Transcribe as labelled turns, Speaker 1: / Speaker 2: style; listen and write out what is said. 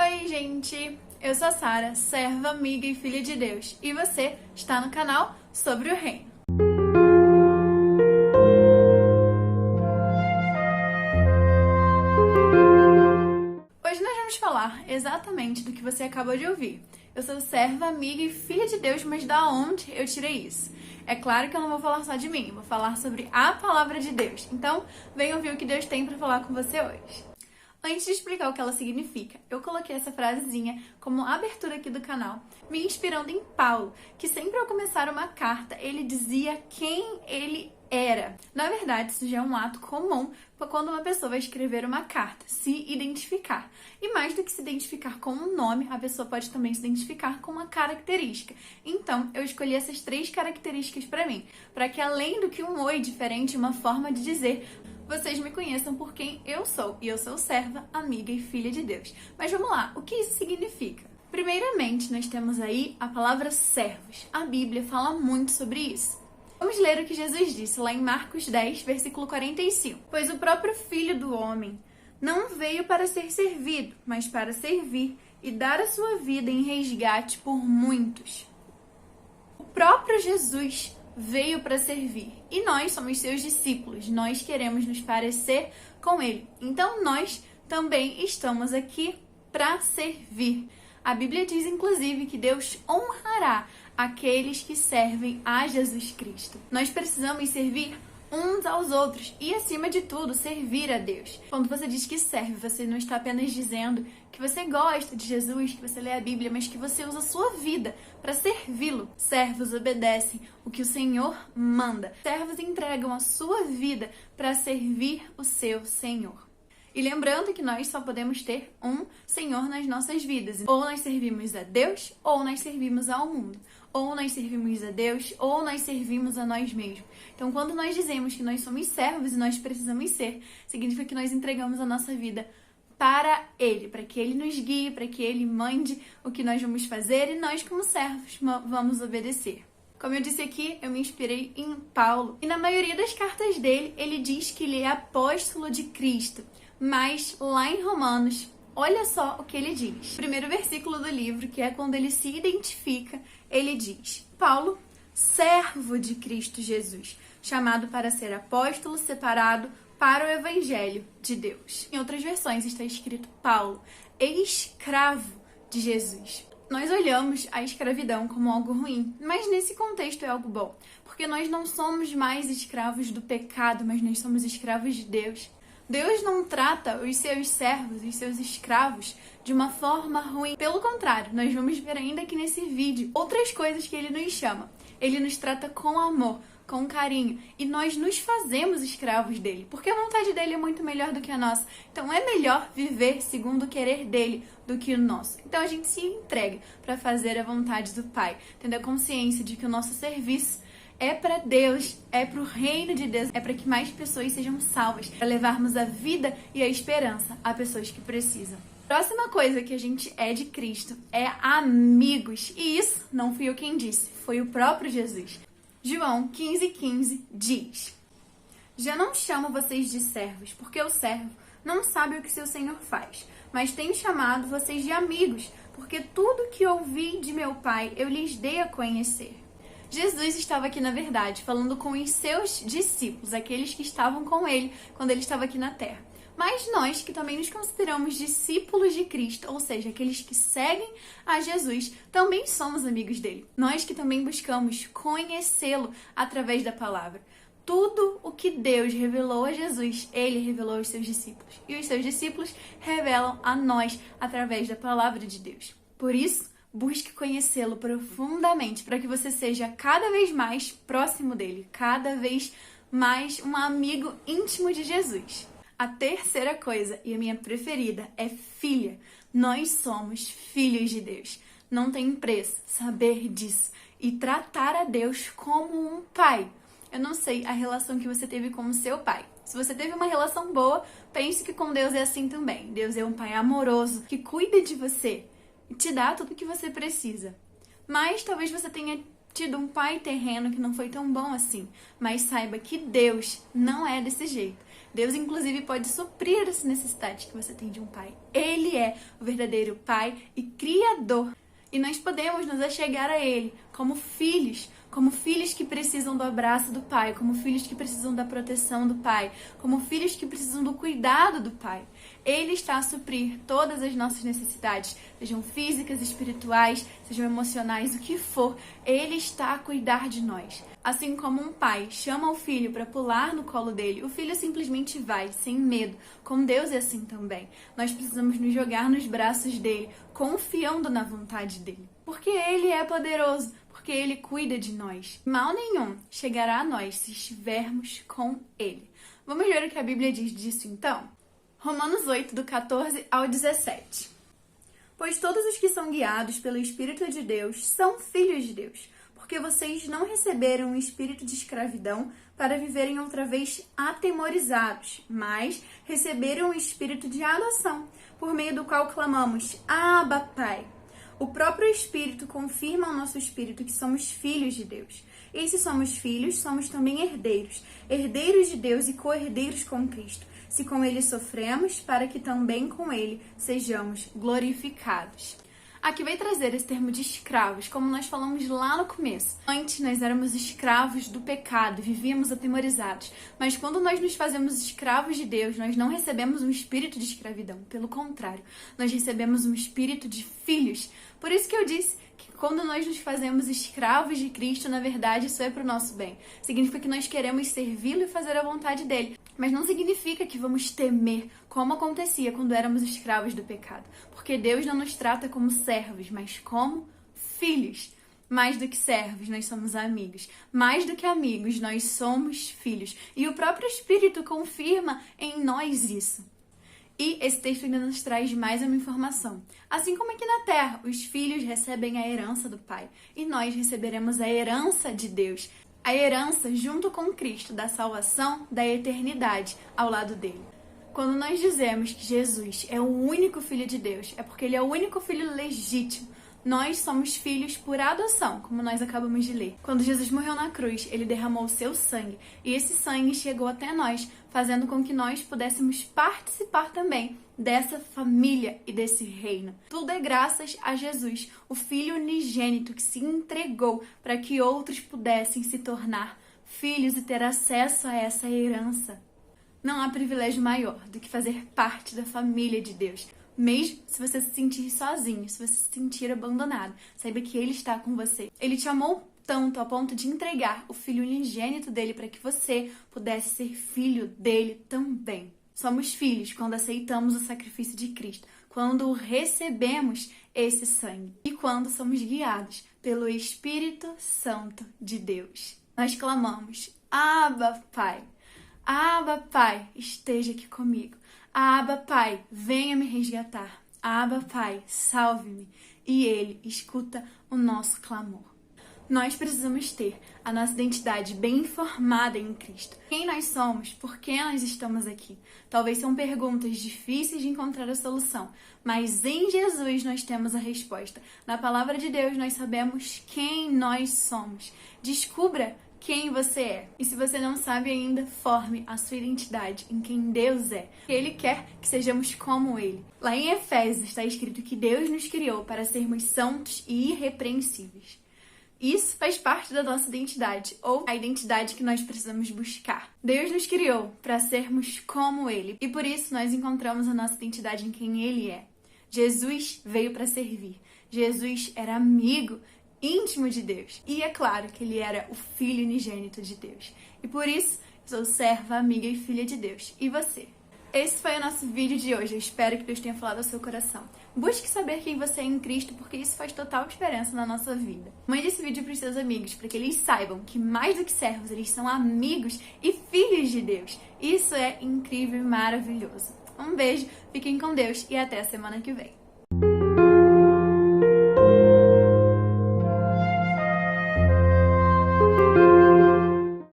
Speaker 1: Oi, gente! Eu sou a Sara, serva, amiga e filha de Deus, e você está no canal Sobre o Reino. Hoje nós vamos falar exatamente do que você acabou de ouvir. Eu sou serva, amiga e filha de Deus, mas da onde eu tirei isso? É claro que eu não vou falar só de mim, vou falar sobre a palavra de Deus. Então, vem ouvir o que Deus tem para falar com você hoje. Antes de explicar o que ela significa, eu coloquei essa frasezinha como abertura aqui do canal, me inspirando em Paulo, que sempre ao começar uma carta, ele dizia quem ele era. Na verdade, isso já é um ato comum quando uma pessoa vai escrever uma carta, se identificar. E mais do que se identificar com um nome, a pessoa pode também se identificar com uma característica. Então, eu escolhi essas 3 características para mim, para que além do que um oi diferente, uma forma de dizer, vocês me conheçam por quem eu sou. E eu sou serva, amiga e filha de Deus. Mas vamos lá, o que isso significa? Primeiramente, nós temos aí a palavra servos. A Bíblia fala muito sobre isso. Vamos ler o que Jesus disse lá em Marcos 10, versículo 45. Pois o próprio Filho do Homem não veio para ser servido, mas para servir e dar a sua vida em resgate por muitos. O próprio Jesus veio para servir e nós somos seus discípulos, nós queremos nos parecer com ele. Então nós também estamos aqui para servir. A Bíblia diz inclusive que Deus honrará aqueles que servem a Jesus Cristo. Nós precisamos servir uns aos outros e, acima de tudo, servir a Deus. Quando você diz que serve, você não está apenas dizendo que você gosta de Jesus, que você lê a Bíblia, mas que você usa a sua vida para servi-lo. Servos obedecem o que o Senhor manda. Servos entregam a sua vida para servir o seu Senhor. E lembrando que nós só podemos ter um Senhor nas nossas vidas. Ou nós servimos a Deus, ou nós servimos ao mundo. Ou nós servimos a Deus, ou nós servimos a nós mesmos. Então, quando nós dizemos que nós somos servos e nós precisamos ser, significa que nós entregamos a nossa vida para Ele, para que Ele nos guie, para que Ele mande o que nós vamos fazer e nós, como servos, vamos obedecer. Como eu disse aqui, eu me inspirei em Paulo. E na maioria das cartas dele, ele diz que ele é apóstolo de Cristo. Mas lá em Romanos, olha só o que ele diz. O primeiro versículo do livro, que é quando ele se identifica, ele diz: Paulo, servo de Cristo Jesus, chamado para ser apóstolo, separado para o evangelho de Deus. Em outras versões está escrito Paulo, escravo de Jesus. Nós olhamos a escravidão como algo ruim, mas nesse contexto é algo bom, porque nós não somos mais escravos do pecado, mas nós somos escravos de Deus. Deus não trata os seus servos, os seus escravos, de uma forma ruim. Pelo contrário, nós vamos ver ainda aqui nesse vídeo outras coisas que ele nos chama. Ele nos trata com amor, com carinho, e nós nos fazemos escravos dele, porque a vontade dele é muito melhor do que a nossa. Então é melhor viver segundo o querer dele do que o nosso. Então a gente se entrega para fazer a vontade do Pai, tendo a consciência de que o nosso serviço é para Deus, é para o reino de Deus, é para que mais pessoas sejam salvas, para levarmos a vida e a esperança a pessoas que precisam. Próxima coisa que a gente é de Cristo é amigos. E isso não fui eu quem disse, foi o próprio Jesus. João 15,15 diz: Já não chamo vocês de servos, porque o servo não sabe o que seu senhor faz, mas tenho chamado vocês de amigos, porque tudo que ouvi de meu Pai eu lhes dei a conhecer. Jesus estava aqui, na verdade, falando com os seus discípulos, aqueles que estavam com ele quando ele estava aqui na terra. Mas nós, que também nos consideramos discípulos de Cristo, ou seja, aqueles que seguem a Jesus, também somos amigos dele. Nós que também buscamos conhecê-lo através da palavra. Tudo o que Deus revelou a Jesus, ele revelou aos seus discípulos. E os seus discípulos revelam a nós através da palavra de Deus. Por isso, busque conhecê-lo profundamente, para que você seja cada vez mais próximo dele, cada vez mais um amigo íntimo de Jesus. A terceira coisa, e a minha preferida, é filha. Nós somos filhos de Deus. Não tem preço saber disso e tratar a Deus como um pai. Eu não sei a relação que você teve com o seu pai. Se você teve uma relação boa, pense que com Deus é assim também. Deus é um pai amoroso que cuida de você e te dá tudo o que você precisa. Mas talvez você tenha tido um pai terreno que não foi tão bom assim. Mas saiba que Deus não é desse jeito. Deus, inclusive, pode suprir essa necessidade que você tem de um pai. Ele é o verdadeiro pai e criador. E nós podemos nos achegar a Ele como filhos que precisam do abraço do Pai, como filhos que precisam da proteção do Pai, como filhos que precisam do cuidado do Pai. Ele está a suprir todas as nossas necessidades, sejam físicas, espirituais, sejam emocionais, o que for. Ele está a cuidar de nós. Assim como um pai chama o filho para pular no colo dele, o filho simplesmente vai, sem medo. Com Deus é assim também. Nós precisamos nos jogar nos braços dele, confiando na vontade dele. Porque ele é poderoso, porque ele cuida de nós. Mal nenhum chegará a nós se estivermos com ele. Vamos ver o que a Bíblia diz disso então? Romanos 8, do 14 ao 17. Pois todos os que são guiados pelo Espírito de Deus são filhos de Deus. Porque vocês não receberam um espírito de escravidão para viverem outra vez atemorizados, mas receberam um espírito de adoção, por meio do qual clamamos, Abba, Pai. O próprio Espírito confirma ao nosso espírito que somos filhos de Deus. E se somos filhos, somos também herdeiros, herdeiros de Deus e co-herdeiros com Cristo, se com Ele sofremos, para que também com Ele sejamos glorificados. Aqui vai trazer esse termo de escravos, como nós falamos lá no começo. Antes nós éramos escravos do pecado, vivíamos atemorizados. Mas quando nós nos fazemos escravos de Deus, nós não recebemos um espírito de escravidão. Pelo contrário, nós recebemos um espírito de filhos. Por isso que eu disse que quando nós nos fazemos escravos de Cristo, na verdade, isso é para o nosso bem. Significa que nós queremos servi-lo e fazer a vontade dele. Mas não significa que vamos temer, como acontecia quando éramos escravos do pecado. Porque Deus não nos trata como servos, mas como filhos. Mais do que servos, nós somos amigos. Mais do que amigos, nós somos filhos. E o próprio Espírito confirma em nós isso. E esse texto ainda nos traz mais uma informação. Assim como aqui na Terra, os filhos recebem a herança do Pai. E nós receberemos a herança de Deus. A herança junto com Cristo da salvação, da eternidade ao lado dele. Quando nós dizemos que Jesus é o único Filho de Deus, é porque ele é o único filho legítimo. Nós somos filhos por adoção, como nós acabamos de ler. Quando Jesus morreu na cruz, ele derramou o seu sangue. E esse sangue chegou até nós, fazendo com que nós pudéssemos participar também dessa família e desse reino. Tudo é graças a Jesus, o Filho unigênito que se entregou para que outros pudessem se tornar filhos e ter acesso a essa herança. Não há privilégio maior do que fazer parte da família de Deus. Mesmo se você se sentir sozinho, se você se sentir abandonado, saiba que Ele está com você. Ele te amou tanto a ponto de entregar o Filho unigênito dele para que você pudesse ser filho dele também. Somos filhos quando aceitamos o sacrifício de Cristo, quando recebemos esse sangue e quando somos guiados pelo Espírito Santo de Deus. Nós clamamos, Abba, Pai. Abba, Pai, esteja aqui comigo. Abba, Pai, venha me resgatar. Abba, Pai, salve-me. E Ele escuta o nosso clamor. Nós precisamos ter a nossa identidade bem formada em Cristo. Quem nós somos? Por que nós estamos aqui? Talvez são perguntas difíceis de encontrar a solução, mas em Jesus nós temos a resposta. Na palavra de Deus nós sabemos quem nós somos. Descubra quem você é. E se você não sabe ainda, forme a sua identidade em quem Deus é. Ele quer que sejamos como Ele. Lá em Efésios está escrito que Deus nos criou para sermos santos e irrepreensíveis. Isso faz parte da nossa identidade, ou a identidade que nós precisamos buscar. Deus nos criou para sermos como Ele, e por isso nós encontramos a nossa identidade em quem Ele é. Jesus veio para servir. Jesus era amigo íntimo de Deus. E é claro que ele era o Filho unigênito de Deus. E por isso, sou serva, amiga e filha de Deus. E você? Esse foi o nosso vídeo de hoje. Eu espero que Deus tenha falado ao seu coração. Busque saber quem você é em Cristo, porque isso faz total diferença na nossa vida. Mande esse vídeo para os seus amigos, para que eles saibam que mais do que servos, eles são amigos e filhos de Deus. Isso é incrível e maravilhoso. Um beijo, fiquem com Deus e até a semana que vem.